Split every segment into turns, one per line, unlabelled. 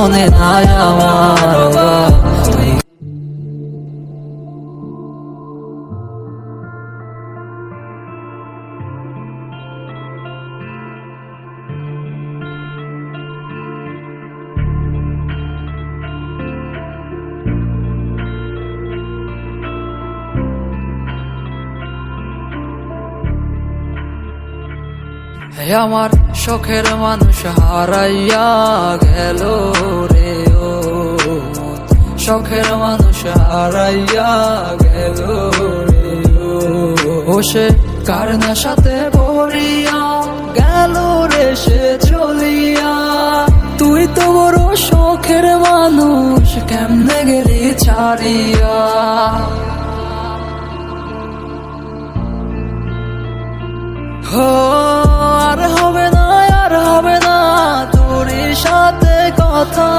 মনে নাই আমার। আমার শখের মানুষ হারাইয়া গেল রে ও, শখের মানুষ হারাইয়া গেল রে ও, সে কার নেশাতে পড়িয়া গেল রে সে চলিয়া। তুই তো বড় শখের মানুষ, কেমনে গেলি ছাড়িয়া। আর হবে না, আর হবে না তোর সাথে কথা,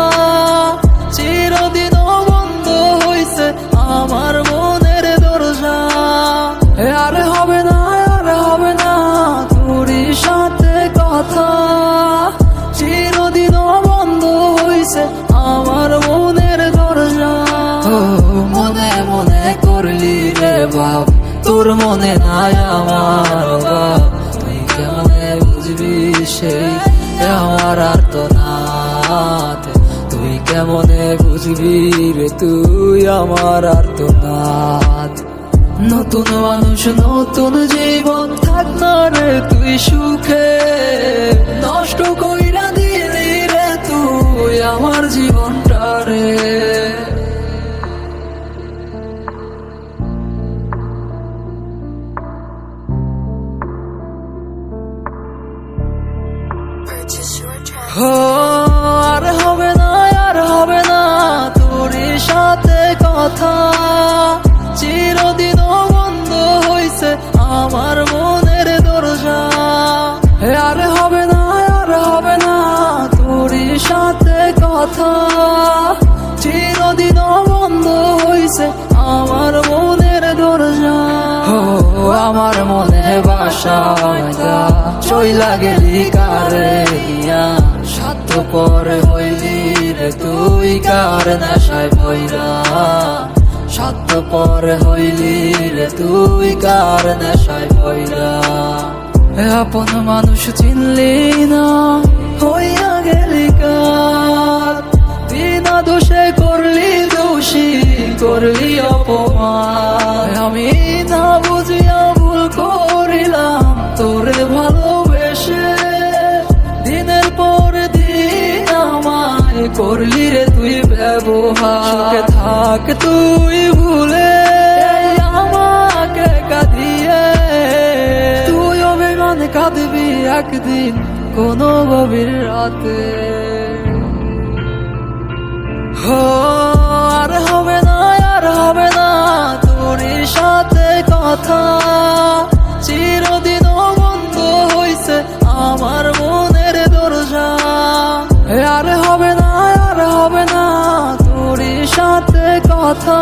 চিরদিন বন্ধ হইছে আমার মনের দরজা। আর হবে না, আর হবে না তোর সাথে কথা, চিরদিন বন্ধ হইছে আমার মনের দরজা। মনে মনে করলি রে বাপ, তোর মনে নাই আমার। তুই কেমনে বুঝবি সেই আমার আর্তনাদ, তুই কেমনে বুঝবি রে তুই আমার আর্তনাদ। নতুন মানুষ নতুন জীবন, থাক না রে তুই সুখে, নষ্ট কইরা দিলি রে তুই আমার জীবনটা রে। আর হবে না, আর হবে না তোর সাথে কথা, চিরদিন বন্ধ হইছে আমার মনের দরজা। আর হবে না, আর হবে না তোর সাথে কথা, চিরদিন বন্ধ হইছে আমার মনের দরজা। আমার মনে বাসা চইলা গেলি কারে দিয়া, স্বার্থপর হইলি রে তুই কার নেশায় পইরা, স্বার্থপর হইলি রে তুই কার নেশায় পইরা। আপন মানুষ চিনলি না, হইয়া গেলি কার, বিনা দোষে করলি দোষী, করলি অপমান। আমি না বুঝিয়া ভুল করিলাম তোরে ভালোবেসে, দিনের পর দিন আমায় করলি রে তুই ব্যবহার। থাক তুই ভুলে আমাকে কাঁদিয়ে, তুই অভিমান কাঁদবি একদিন কোনো গভীর রাতে। আর হবে না, আর হবে না তোর সাথে কথা, চিরদিন বন্ধ হইছে আমার মনের দরজা। আর হবে না, আর হবে না তোর সাথে কথা,